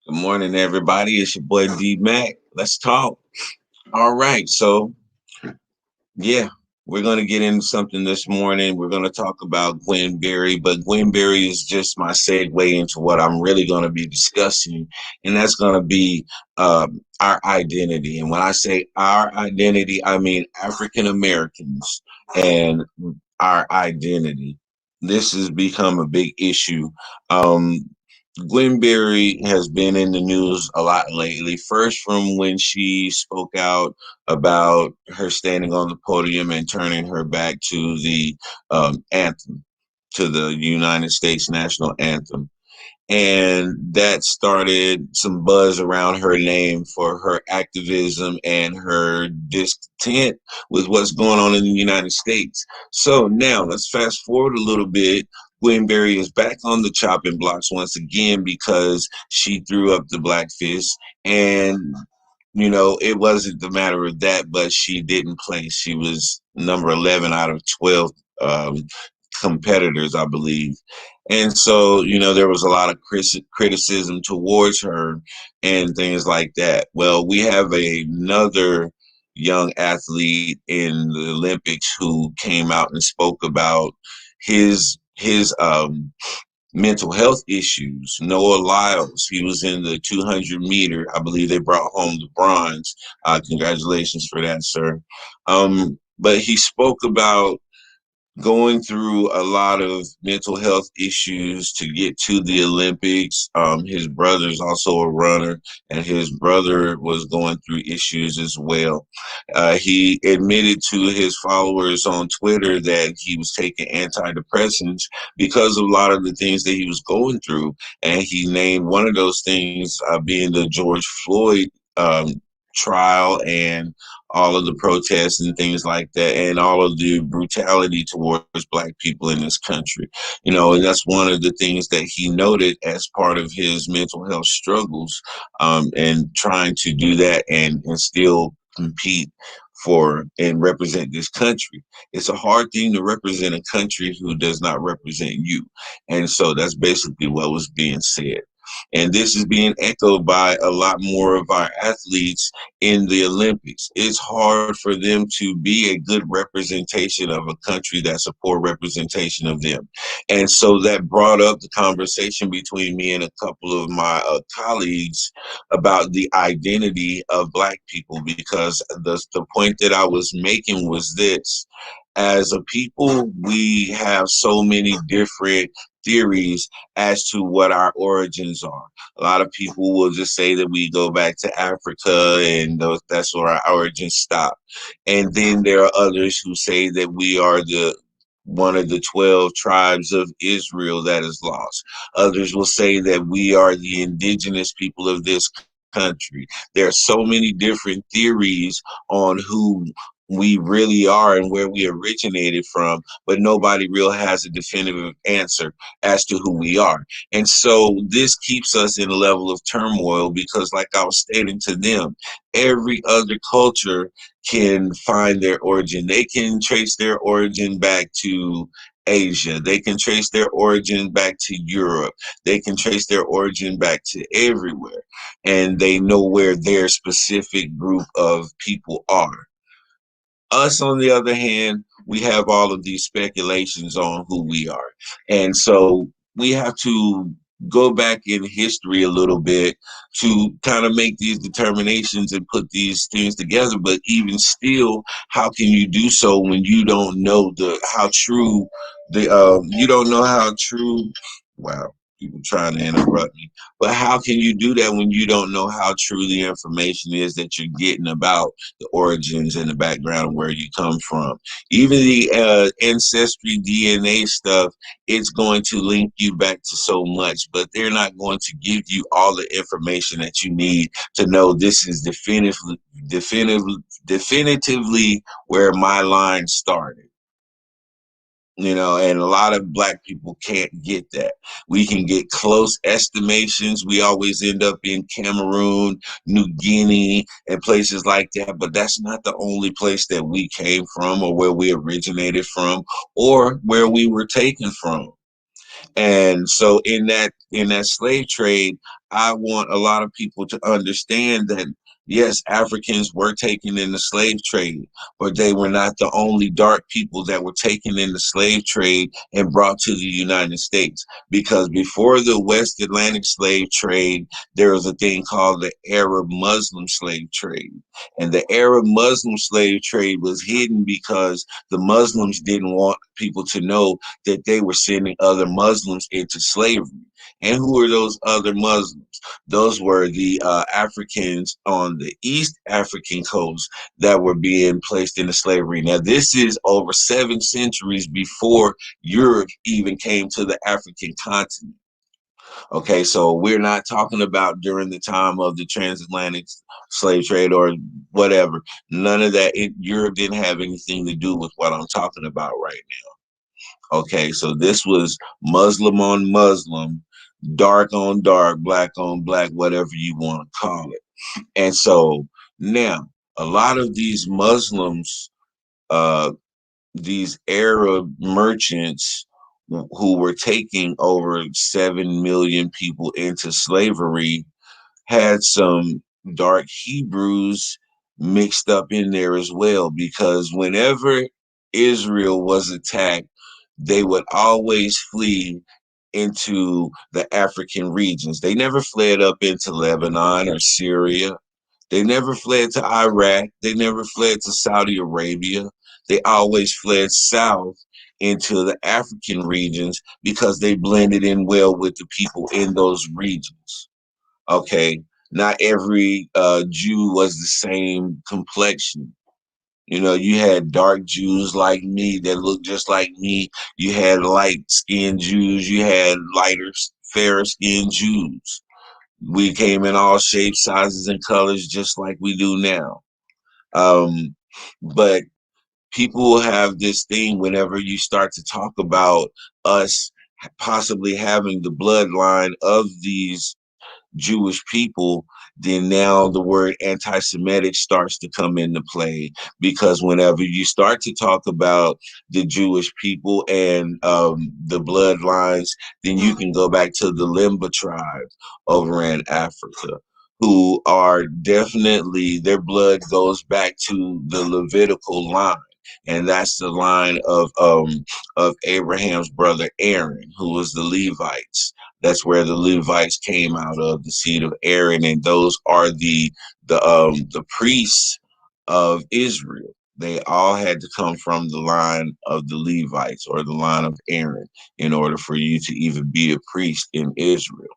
Good morning, everybody. It's your boy D Mac. Let's talk. All right. Yeah, we're going to get into something this morning. We're going to talk about Gwen Berry, but Gwen Berry is just my segue into what I'm really going to be discussing, and that's going to be our identity. And when I say our identity, I mean African Americans and our identity. This has become a big issue. Um, Gwen Berry has been in the news a lot lately. First, from when she spoke out about her standing on the podium and turning her back to the anthem, to the United States national anthem. And that started some buzz around her name for her activism and her discontent with what's going on in the United States. So now let's fast forward a little bit. Gwen Berry is back on the chopping blocks once again because she threw up the black fist. And it wasn't the matter of that, but she didn't play. She was number 11 out of 12 competitors, I believe. And so, there was a lot of criticism towards her and things like that. Well, we have another young athlete in the Olympics who came out and spoke about his mental health issues. Noah Lyles, he was in the 200 meter. I believe they brought home the bronze. Congratulations for that, sir. But he spoke about going through a lot of mental health issues to get to the Olympics. His brother's also a runner, and his brother was going through issues as well. He admitted to his followers on Twitter that he was taking antidepressants because of a lot of the things that he was going through, and he named one of those things being the George Floyd trial and all of the protests and things like that, and all of the brutality towards black people in this country. And that's one of the things that he noted as part of his mental health struggles, and trying to do that and still compete for and represent this country. It's a hard thing to represent a country who does not represent you. And so that's basically what was being said. And this is being echoed by a lot more of our athletes in the Olympics. It's hard for them to be a good representation of a country that's a poor representation of them. And so that brought up the conversation between me and a couple of my colleagues about the identity of black people, because the point that I was making was this: as a people, we have so many different theories as to what our origins are. A lot of people will just say that we go back to Africa and that's where our origins stop. And then there are others who say that we are the one of the 12 tribes of Israel that is lost. Others will say that we are the indigenous people of this country. There are so many different theories on who we really are and where we originated from, but nobody real has a definitive answer as to who we are. And so this keeps us in a level of turmoil because, like I was stating to them, every other culture can find their origin. They can trace their origin back to Asia. They can trace their origin back to Europe. They can trace their origin back to everywhere. And they know where their specific group of people are. Us, on the other hand, we have all of these speculations on who we are. And so we have to go back in history a little bit to kind of make these determinations and put these things together. But even still, how can you do so when you don't know how true you don't know how true, wow, people trying to interrupt me. But how can you do that when you don't know how true the information is that you're getting about the origins and the background of where you come from? Even the ancestry DNA stuff, it's going to link you back to so much, but they're not going to give you all the information that you need to know this is definitively where my line started. And a lot of black people can't get that. We can get close estimations. We always end up in Cameroon, New Guinea, and places like that, but that's not the only place that we came from or where we originated from or where we were taken from. And so in that slave trade, I want a lot of people to understand that yes, Africans were taken in the slave trade, but they were not the only dark people that were taken in the slave trade and brought to the United States. Because before the West Atlantic slave trade, there was a thing called the Arab Muslim slave trade. And the Arab Muslim slave trade was hidden because the Muslims didn't want people to know that they were sending other Muslims into slavery. And who were those other Muslims? Those were the Africans on the East African coast that were being placed into slavery. Now, this is over 7 centuries before Europe even came to the African continent. Okay, so we're not talking about during the time of the transatlantic slave trade or whatever. None of that. Europe didn't have anything to do with what I'm talking about right now. Okay, so this was Muslim on Muslim, dark on dark, black on black, whatever you want to call it. And so now a lot of these Muslims, uh, these Arab merchants who were taking over 7 million people into slavery had some dark Hebrews mixed up in there as well, because whenever Israel was attacked, they would always flee into the African regions. They never fled up into Lebanon or Syria. They never fled to Iraq. They never fled to Saudi Arabia. They always fled south into the African regions because they blended in well with the people in those regions. Okay. Not every Jew was the same complexion. You know, you had dark Jews like me that looked just like me. You had light skinned Jews. You had lighter, fairer skinned Jews. We came in all shapes, sizes, and colors, just like we do now. Um, but people will have this thing whenever you start to talk about us possibly having the bloodline of these Jewish people, then now the word anti Semitic starts to come into play. Because whenever you start to talk about the Jewish people and the bloodlines, then you can go back to the Limba tribe over in Africa, who are definitely, their blood goes back to the Levitical line. And that's the line of Abraham's brother Aaron, who was the Levites. That's where the Levites came out of, the seed of Aaron, and those are the priests of Israel. They all had to come from the line of the Levites or the line of Aaron in order for you to even be a priest in Israel.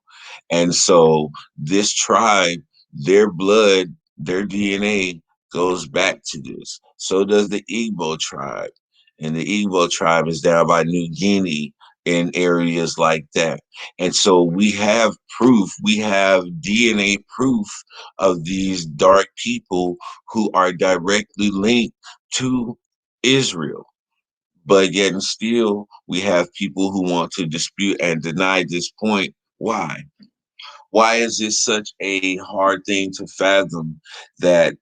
And so this tribe, their blood, their DNA goes back to this. So does the Igbo tribe. And the Igbo tribe is down by New Guinea in areas like that. And so we have proof, we have DNA proof of these dark people who are directly linked to Israel. But yet and still, we have people who want to dispute and deny this point. Why? Why is this such a hard thing to fathom that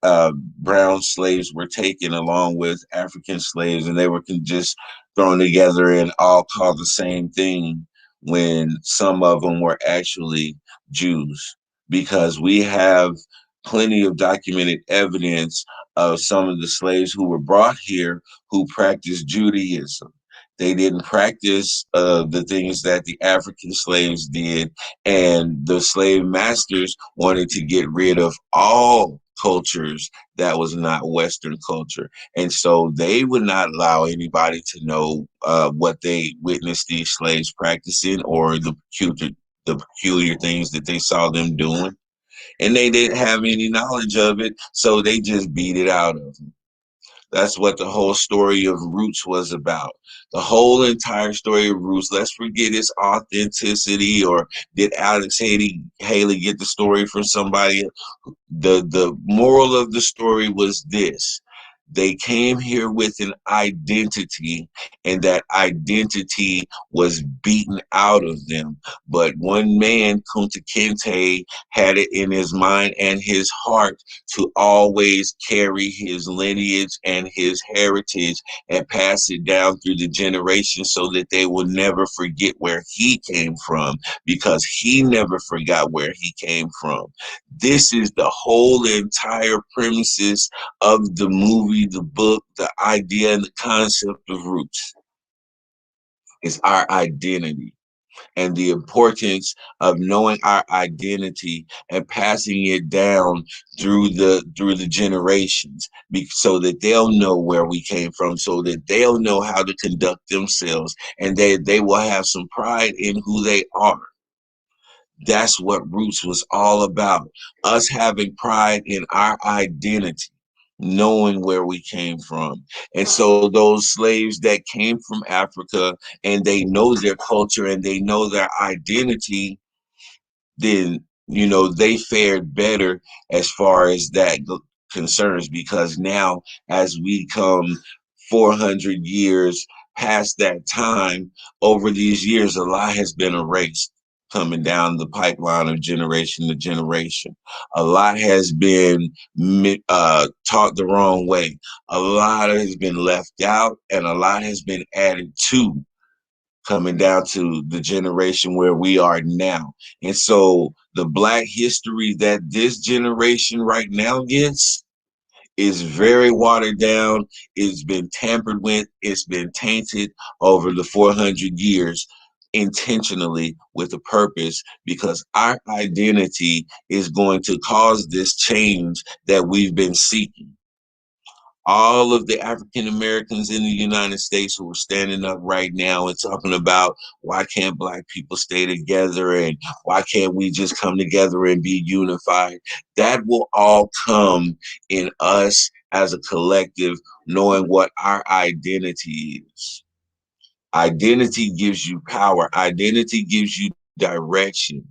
brown slaves were taken along with African slaves and they were just thrown together and all called the same thing when some of them were actually Jews? Because we have plenty of documented evidence of some of the slaves who were brought here who practiced Judaism. They didn't practice the things that the African slaves did, and the slave masters wanted to get rid of all cultures that was not Western culture. And so they would not allow anybody to know what they witnessed these slaves practicing or the peculiar things that they saw them doing. And they didn't have any knowledge of it, so they just beat it out of them. That's what the whole story of Roots was about. The whole entire story of Roots. Let's forget its authenticity, or did Alex Haley get the story from somebody? The moral of the story was this: They came here with an identity, and that identity was beaten out of them. But one man, Kunta Kinte, had it in his mind and his heart to always carry his lineage and his heritage and pass it down through the generations so that they will never forget where he came from, because he never forgot where he came from. This is the whole entire premises of the movie, the book, the idea, and the concept of roots is our identity, and the importance of knowing our identity and passing it down through the generations, so that they'll know where we came from, so that they'll know how to conduct themselves, and they will have some pride in who they are. That's what Roots was all about. Us having pride in our identity, knowing where we came from. And so those slaves that came from Africa and they know their culture and they know their identity, then they fared better as far as that concerns, because now, as we come 400 years past that time, over these years a lot has been erased, coming down the pipeline of generation to generation. A lot has been taught the wrong way. A lot has been left out, and a lot has been added to, coming down to the generation where we are now. And so the Black history that this generation right now gets is very watered down. It's been tampered with. It's been tainted over the 400 years, intentionally, with a purpose, because our identity is going to cause this change that we've been seeking. All of the African Americans in the United States who are standing up right now and talking about, why can't Black people stay together and why can't we just come together and be unified? That will all come in us as a collective, knowing what our identity is. Identity gives you power. Identity gives you direction.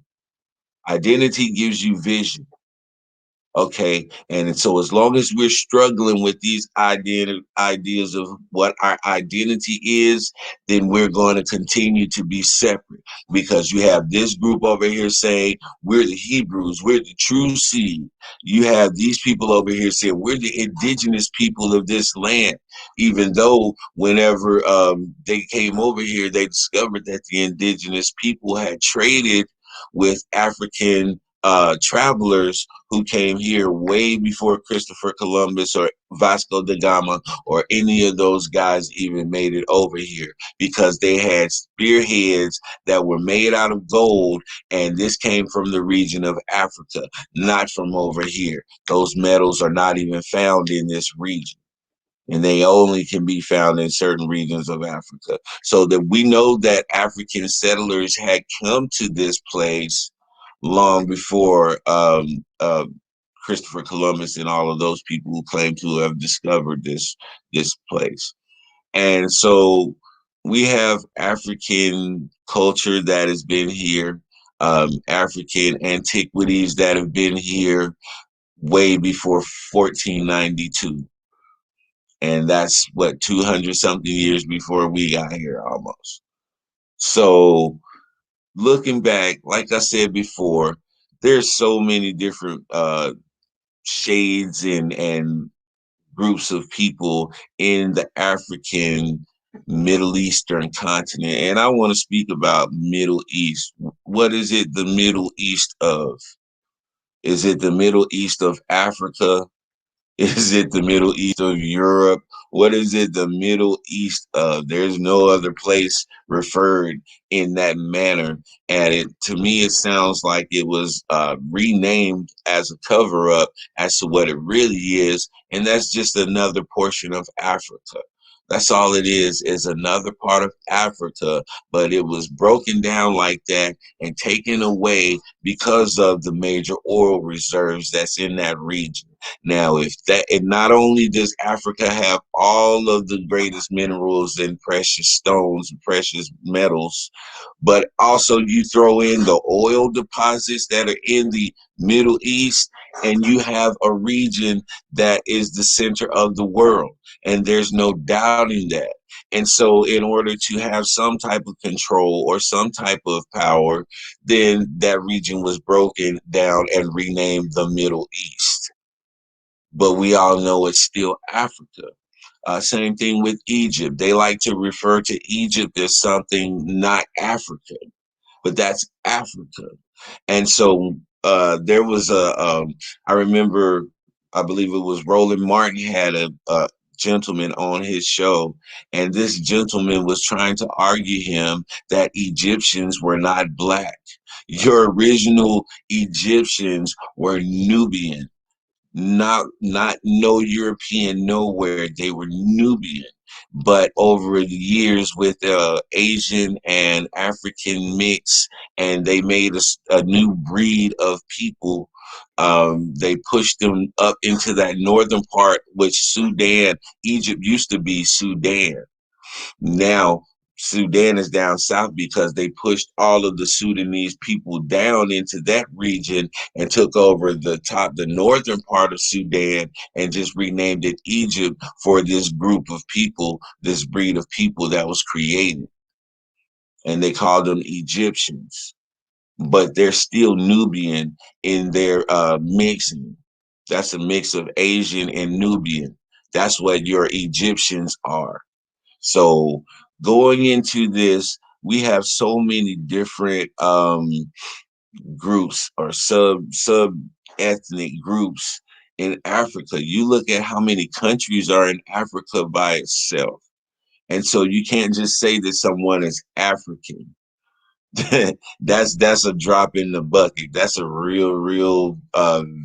Identity gives you vision. Okay. And so as long as we're struggling with these ideas of what our identity is, then we're going to continue to be separate, because you have this group over here saying we're the Hebrews, we're the true seed. You have these people over here saying we're the indigenous people of this land, even though whenever they came over here, they discovered that the indigenous people had traded with African travelers who came here way before Christopher Columbus or Vasco da Gama or any of those guys even made it over here, because they had spearheads that were made out of gold, and this came from the region of Africa, not from over here. Those metals are not even found in this region, and they only can be found in certain regions of Africa. So that we know that African settlers had come to this place long before Christopher Columbus and all of those people who claim to have discovered this place. And so we have African culture that has been here, African antiquities that have been here way before 1492. And that's what, 200 something years before we got here almost. So looking back, like I said before, there's so many different shades and groups of people in the African Middle Eastern continent. And I want to speak about Middle East. What is it the Middle East of? Is it the Middle East of Africa? Is it the Middle East of Europe? What is it the Middle East of? There's no other place referred in that manner. And to me, it sounds like it was renamed as a cover up as to what it really is. And that's just another portion of Africa. That's all it is another part of Africa, but it was broken down like that and taken away because of the major oil reserves that's in that region. Now, if that, and not only does Africa have all of the greatest minerals and precious stones and precious metals, but also you throw in the oil deposits that are in the Middle East, and you have a region that is the center of the world. And there's no doubting that. And so, in order to have some type of control or some type of power, then that region was broken down and renamed the Middle East. But we all know it's still Africa. Same thing with Egypt. They like to refer to Egypt as something not African, but that's Africa. And so there was I remember, I believe it was Roland Martin had a gentleman on his show, and this gentleman was trying to argue him that Egyptians were not black. Your original Egyptians were Nubian, not no European nowhere. They were Nubian. But over the years with Asian and African mix, and they made a new breed of people. They pushed them up into that northern part, which Sudan, Egypt used to be Sudan. Now, Sudan is down south because they pushed all of the Sudanese people down into that region and took over the northern part of Sudan and just renamed it Egypt for this group of people, this breed of people that was created. And they called them Egyptians. But they're still Nubian in their mixing. That's a mix of Asian and Nubian. That's what your Egyptians are. So going into this, we have so many different groups or sub ethnic groups in Africa. You look at how many countries are in Africa by itself. And so you can't just say that someone is African. That's a drop in the bucket. That's a real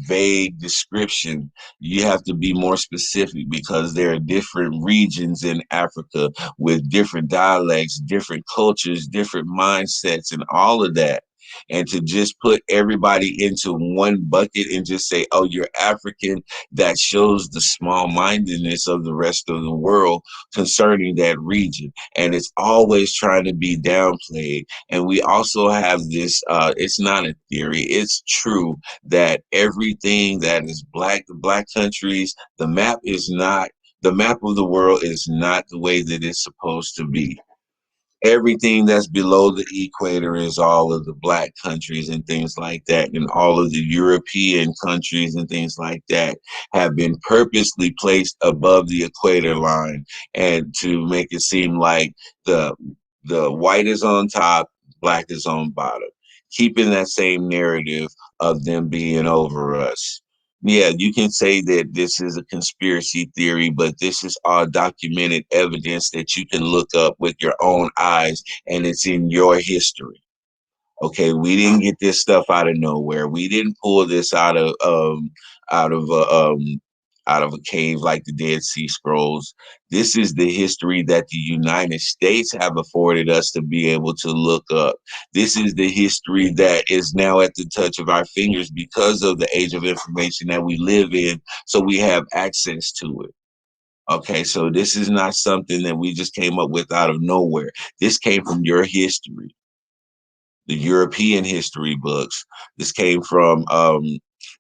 vague description. You have to be more specific because there are different regions in Africa with different dialects, different cultures, different mindsets, and all of that. And to just put everybody into one bucket and just say, oh, you're African, that shows the small mindedness of the rest of the world concerning that region. And it's always trying to be downplayed. And we also have this, it's not a theory, it's true that everything that is black, the black countries, the map of the world is not the way that it's supposed to be. Everything that's below the equator is all of the black countries and things like that. And all of the European countries and things like that have been purposely placed above the equator line and to make it seem like the the white is on top, black is on bottom, keeping that same narrative of them being over us. Yeah, you can say that this is a conspiracy theory, but this is all documented evidence that you can look up with your own eyes, and it's in your history. Okay, we didn't get this stuff out of nowhere. We didn't pull this out of a out of a cave like the Dead Sea Scrolls. This is the history that the United States have afforded us to be able to look up. This is the history that is now at the touch of our fingers because of the age of information that we live in, so we have access to it. Okay, so this is not something that we just came up with out of nowhere. This came from your history, the European history books. This came from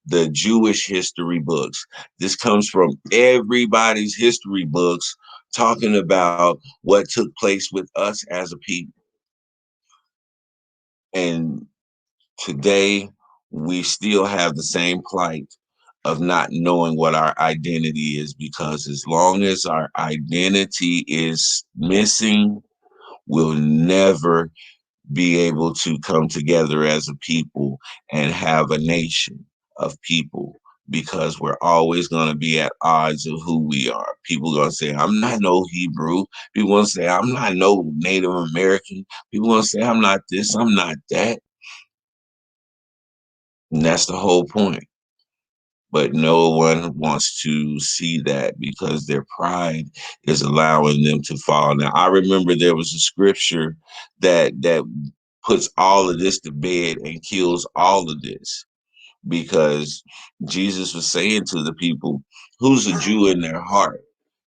the Jewish history books. This comes from everybody's history books talking about what took place with us as a people. And today, we still have the same plight of not knowing what our identity is, because as long as our identity is missing, we'll never be able to come together as a people and have a nation of people, because we're always going to be at odds of who we are. People are going to say, I'm not no Hebrew. People going to say, I'm not no Native American. People going to say, I'm not this, I'm not that. And that's the whole point. But no one wants to see that because their pride is allowing them to fall. Now, I remember there was a scripture that puts all of this to bed and kills all of this. because Jesus was saying to the people, who's a Jew in their heart?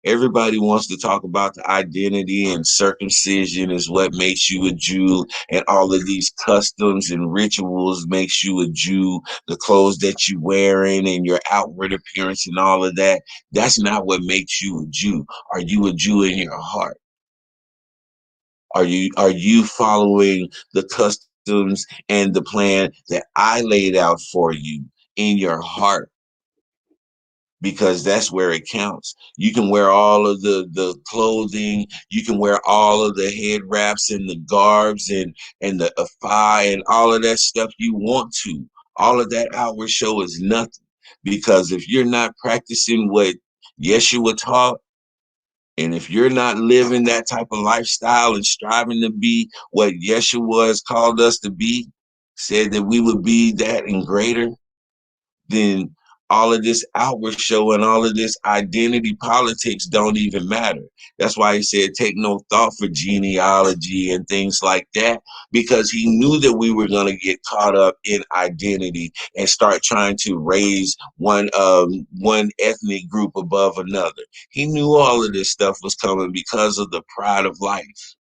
Everybody wants to talk about the identity, and circumcision is what makes you a Jew, and all of these customs and rituals makes you a Jew. The clothes that you wearing and your outward appearance and all of that, that's not what makes you a Jew. Are you a Jew in your heart? Are you following the customs and the plan that I laid out for you in your heart? Because that's where it counts. You can wear all of the clothing, you can wear all of the head wraps and the garbs and the ephod and all of that stuff you want to. All of that outward show is nothing. Because if you're not practicing what Yeshua taught, and if you're not living that type of lifestyle and striving to be what Yeshua has called us to be, said that we would be that and greater, then all of this outward show and all of this identity politics don't even matter. That's why he said, take no thought for genealogy and things like that, because he knew that we were going to get caught up in identity and start trying to raise one ethnic group above another. He knew all of this stuff was coming because of the pride of life.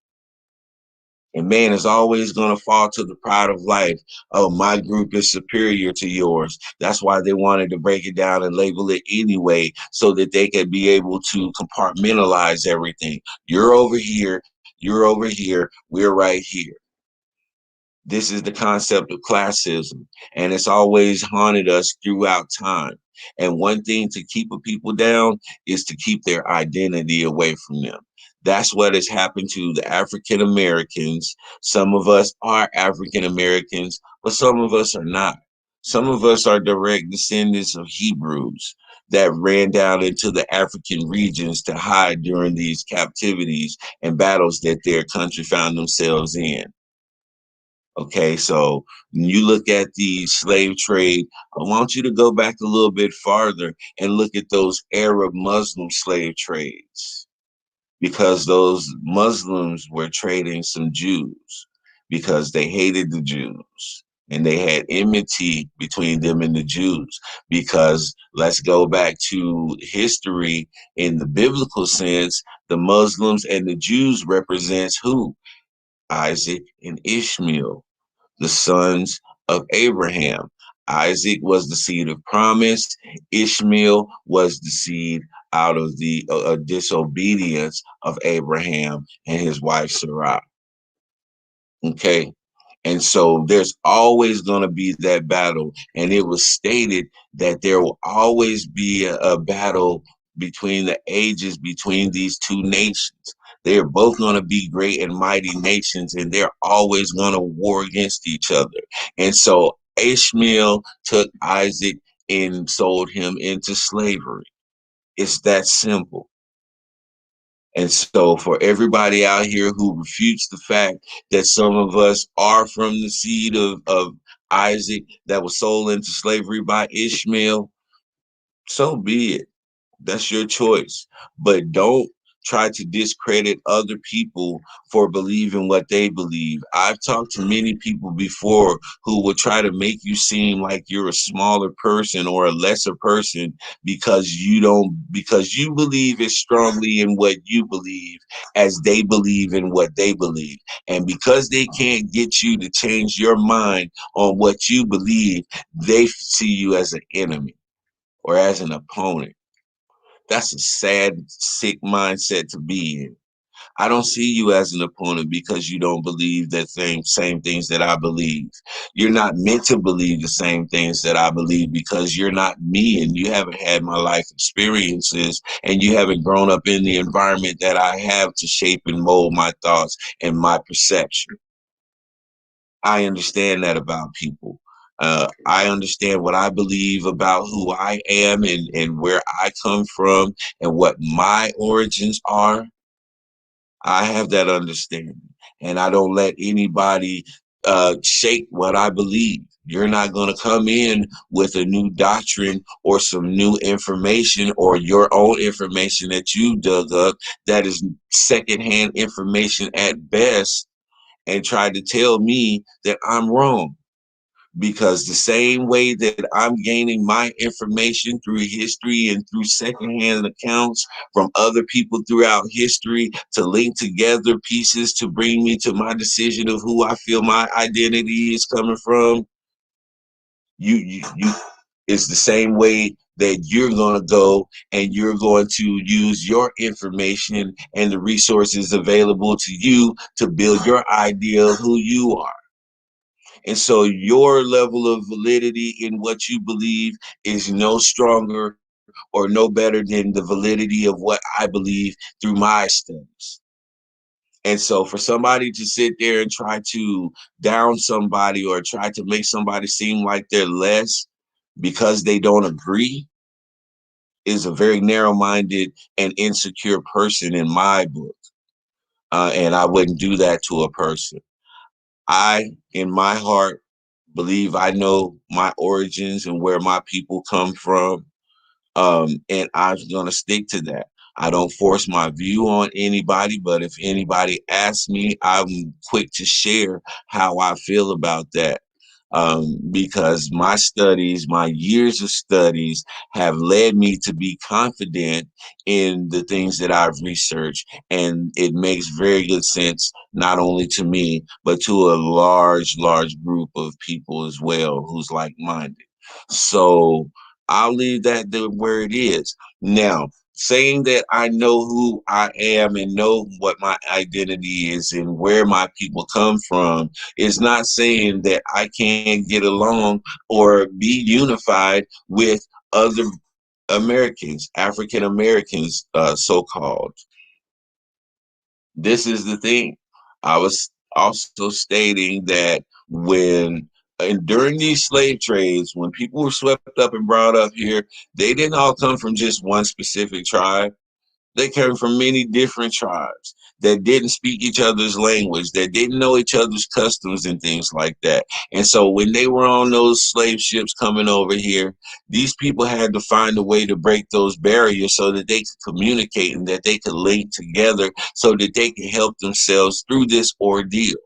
And man is always going to fall to the pride of life. Oh, my group is superior to yours. That's why they wanted to break it down and label it anyway, so that they could be able to compartmentalize everything. You're over here. You're over here. We're right here. This is the concept of classism, and it's always haunted us throughout time. And one thing to keep a people down is to keep their identity away from them. That's what has happened to the African Americans. Some of us are African Americans, but some of us are not. Some of us are direct descendants of Hebrews that ran down into the African regions to hide during these captivities and battles that their country found themselves in. Okay, so when you look at the slave trade, I want you to go back a little bit farther and look at those Arab Muslim slave trades, because those Muslims were trading some Jews because they hated the Jews and they had enmity between them and the Jews. Because let's go back to history in the biblical sense, the Muslims and the Jews represents who? Isaac and Ishmael, the sons of Abraham. Isaac was the seed of promise. Ishmael was the seed out of the disobedience of Abraham and his wife Sarah. Okay. And so there's always going to be that battle. And it was stated that there will always be a battle between the ages between these two nations. They are both going to be great and mighty nations, and they're always going to war against each other. And so Ishmael took Isaac and sold him into slavery. It's that simple. And so, for everybody out here who refutes the fact that some of us are from the seed of Isaac that was sold into slavery by Ishmael, so be it. That's your choice. But don't try to discredit other people for believing what they believe. I've talked to many people before who will try to make you seem like you're a smaller person or a lesser person because you believe as strongly in what you believe as they believe in what they believe. And because they can't get you to change your mind on what you believe, they see you as an enemy or as an opponent. That's a sad, sick mindset to be in. I don't see you as an opponent because you don't believe the same things that I believe. You're not meant to believe the same things that I believe because you're not me and you haven't had my life experiences and you haven't grown up in the environment that I have to shape and mold my thoughts and my perception. I understand that about people. I understand what I believe about who I am and where I come from and what my origins are. I have that understanding, and I don't let anybody shake what I believe. You're not going to come in with a new doctrine or some new information or your own information that you dug up that is secondhand information at best and try to tell me that I'm wrong, because the same way that I'm gaining my information through history and through secondhand accounts from other people throughout history to link together pieces to bring me to my decision of who I feel my identity is coming from, you it's the same way that you're going to go and you're going to use your information and the resources available to you to build your idea of who you are. And so your level of validity in what you believe is no stronger or no better than the validity of what I believe through my studies. And so for somebody to sit there and try to down somebody or try to make somebody seem like they're less because they don't agree is a very narrow-minded and insecure person in my book. And I wouldn't do that to a person. I, in my heart, believe I know my origins and where my people come from. And I'm going to stick to that. I don't force my view on anybody, but if anybody asks me, I'm quick to share how I feel about that. Because my studies, my years of studies have led me to be confident in the things that I've researched. And it makes very good sense, not only to me, but to a large group of people as well who's like minded. So I'll leave that to where it is. Now, saying that I know who I am and know what my identity is and where my people come from is not saying that I can't get along or be unified with other Americans, African Americans, so called. This is the thing. I was also stating that when and during these slave trades, when people were swept up and brought up here, they didn't all come from just one specific tribe. They came from many different tribes that didn't speak each other's language, that didn't know each other's customs and things like that. And so when they were on those slave ships coming over here, these people had to find a way to break those barriers so that they could communicate and that they could link together so that they could help themselves through this ordeal.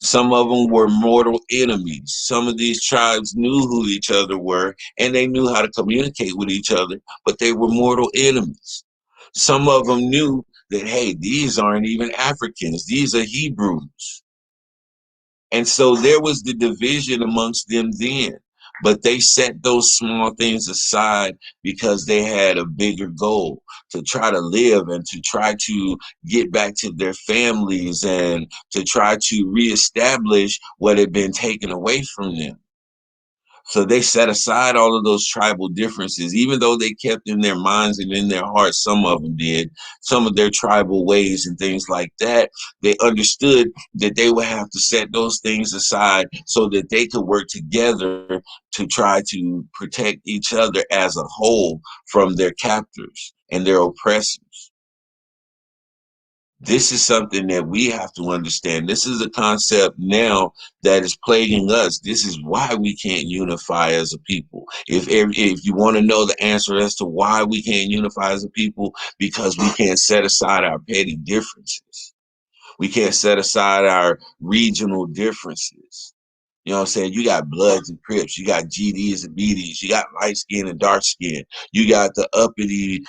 Some of them were mortal enemies. Some of these tribes knew who each other were and they knew how to communicate with each other, but they were mortal enemies. Some of them knew that, hey, these aren't even Africans, these are Hebrews. And so there was the division amongst them then. But they set those small things aside because they had a bigger goal to try to live and to try to get back to their families and to try to reestablish what had been taken away from them. So they set aside all of those tribal differences, even though they kept in their minds and in their hearts, some of them did, some of their tribal ways and things like that. They understood that they would have to set those things aside so that they could work together to try to protect each other as a whole from their captors and their oppressors. This is something that we have to understand. This is a concept now that is plaguing us. This is why we can't unify as a people. If you want to know the answer as to why we can't unify as a people, because we can't set aside our petty differences. We can't set aside our regional differences. You know what I'm saying? You got Bloods and Crips, you got GDs and BDs, you got light skin and dark skin, you got the uppity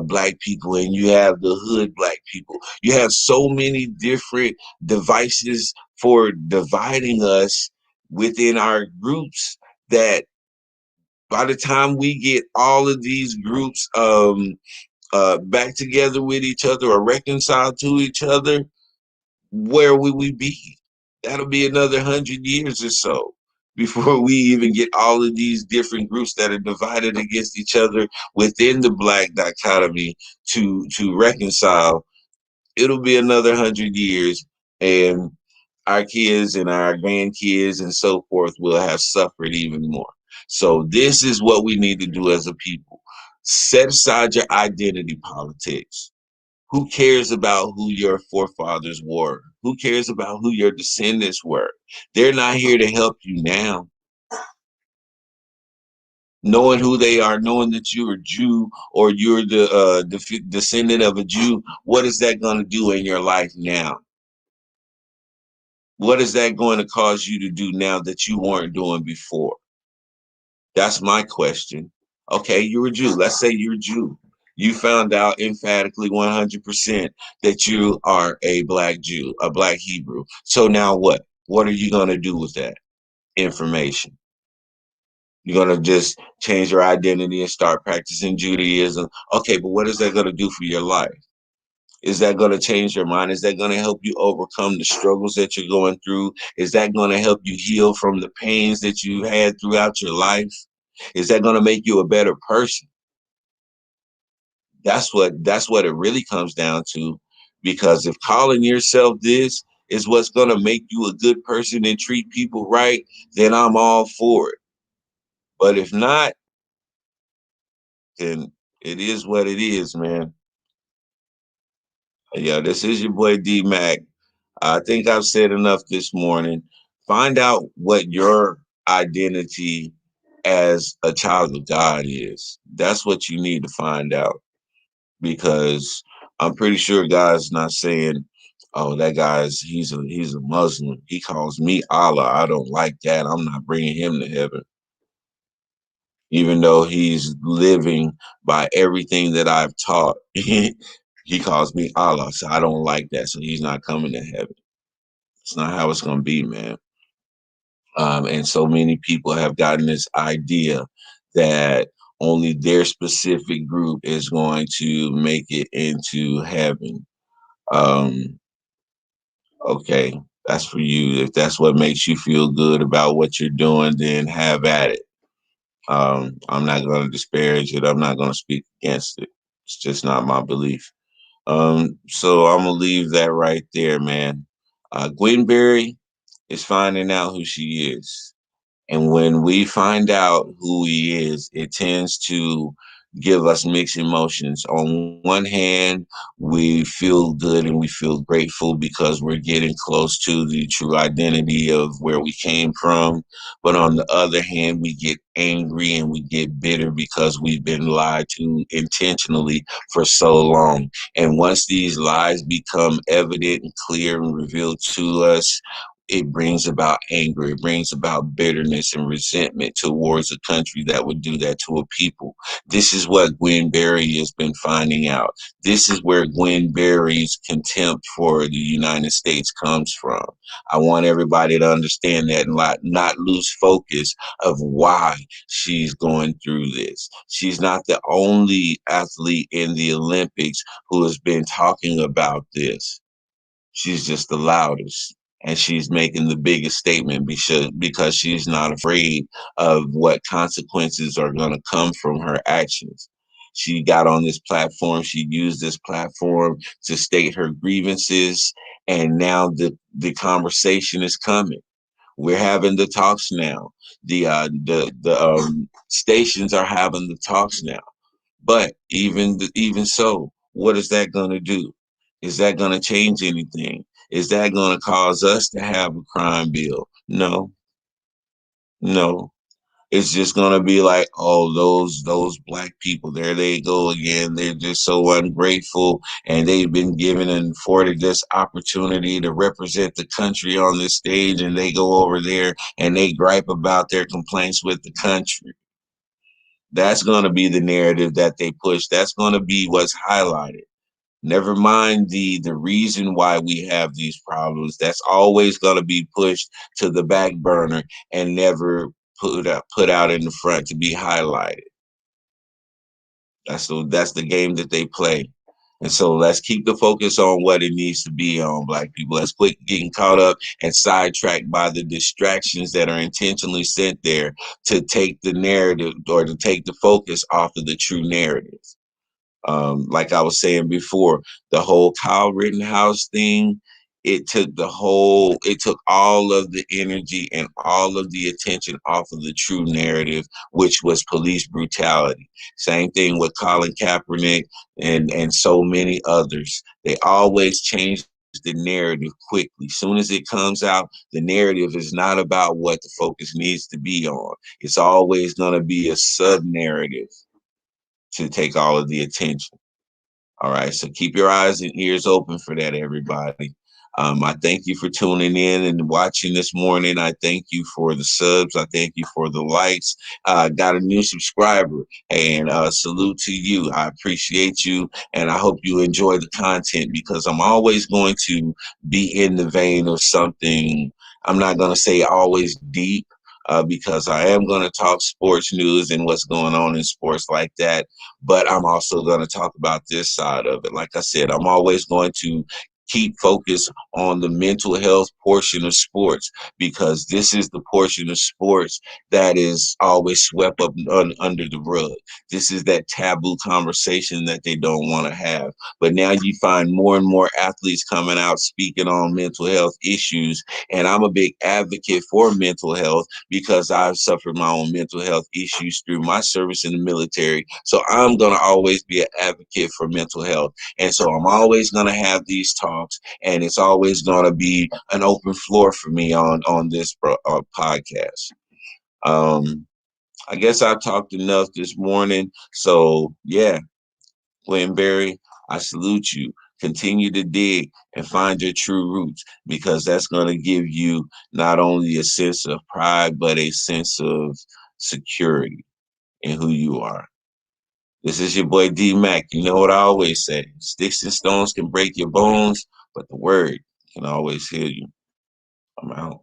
black people, and you have the hood black people. You have so many different devices for dividing us within our groups that by the time we get all of these groups back together with each other or reconciled to each other, where will we be? That'll be another 100 years or so before we even get all of these different groups that are divided against each other within the black dichotomy to reconcile. It'll be another 100 years, and our kids and our grandkids and so forth will have suffered even more. So this is what we need to do as a people. Set aside your identity politics. Who cares about who your forefathers were? Who cares about who your descendants were? They're not here to help you now. Knowing who they are, knowing that you're a Jew or you're the descendant of a Jew, what is that going to do in your life now? What is that going to cause you to do now that you weren't doing before? That's my question. Okay, you're a Jew. Let's say you're a Jew. You found out emphatically 100% that you are a black Jew, a black Hebrew. So now what? What are you going to do with that information? You're going to just change your identity and start practicing Judaism. Okay, but what is that going to do for your life? Is that going to change your mind? Is that going to help you overcome the struggles that you're going through? Is that going to help you heal from the pains that you had throughout your life? Is that going to make you a better person? That's what it really comes down to. Because if calling yourself this is what's going to make you a good person and treat people right, then I'm all for it. But if not, then it is what it is, man. Yeah, this is your boy D Mac. I think I've said enough this morning. Find out what your identity as a child of God is. That's what you need to find out, because I'm pretty sure God's not saying, "Oh, that guy's he's a Muslim. He calls me Allah. I don't like that. I'm not bringing him to heaven." Even though he's living by everything that I've taught, he calls me Allah. So I don't like that. So he's not coming to heaven. It's not how it's going to be, man. And so many people have gotten this idea that only their specific group is going to make it into heaven. Um, okay, that's for you. If that's what makes you feel good about what you're doing, then have at it. I'm not going to disparage it. I'm not going to speak against it. It's just not my belief. So I'm gonna leave that right there, man. Gwen Berry is finding out who she is. And when we find out who he is, it tends to give us mixed emotions. On one hand, we feel good and we feel grateful because we're getting close to the true identity of where we came from. But on the other hand, we get angry and we get bitter because we've been lied to intentionally for so long. And once these lies become evident and clear and revealed to us, it brings about anger. It brings about bitterness and resentment towards a country that would do that to a people. This is what Gwen Berry has been finding out. This is where Gwen Berry's contempt for the United States comes from. I want everybody to understand that and not lose focus of why she's going through this. She's not the only athlete in the Olympics who has been talking about this. She's just the loudest. And she's making the biggest statement because she's not afraid of what consequences are going to come from her actions. She got on this platform. She used this platform to state her grievances. And now the conversation is coming. We're having the talks now. The stations are having the talks now. But even so, what is that going to do? Is that going to change anything? Is that going to cause us to have a crime bill? No, no. It's just going to be like, oh, those black people, there they go again. They're just so ungrateful, and they've been given and afforded this opportunity to represent the country on this stage, and they go over there and they gripe about their complaints with the country. That's going to be the narrative that they push. That's going to be what's highlighted. Never mind the reason why we have these problems. That's always going to be pushed to the back burner and never put out in the front to be highlighted. That's the game that they play. And so let's keep the focus on what it needs to be on, black people. Let's quit getting caught up and sidetracked by the distractions that are intentionally sent there to take the narrative or to take the focus off of the true narrative. Like I was saying before, the whole Kyle Rittenhouse thing, it took all of the energy and all of the attention off of the true narrative, which was police brutality. Same thing with Colin Kaepernick and so many others. They always change the narrative quickly. Soon as it comes out, the narrative is not about what the focus needs to be on. It's always going to be a sub narrative to take all of the attention. All right. So keep your eyes and ears open for that, everybody. I thank you for tuning in and watching this morning. I thank you for the subs. I thank you for the likes. Got a new subscriber, and salute to you. I appreciate you, and I hope you enjoy the content because I'm always going to be in the vein of something. I'm not going to say always deep. Because I am going to talk sports news and what's going on in sports like that. But I'm also going to talk about this side of it. Like I said, I'm always going to keep focus on the mental health portion of sports because this is the portion of sports that is always swept up under the rug. This is that taboo conversation that they don't want to have. But now you find more and more athletes coming out speaking on mental health issues. And I'm a big advocate for mental health because I've suffered my own mental health issues through my service in the military. So I'm going to always be an advocate for mental health. And so I'm always going to have these talks, and it's always going to be an open floor for me on this podcast. Um, I guess I talked enough this morning. So yeah, Gwen Berry, I salute you. Continue to dig and find your true roots because that's going to give you not only a sense of pride, but a sense of security in who you are. This is your boy D Mac. You know what I always say: sticks and stones can break your bones, but the word can always heal you. I'm out.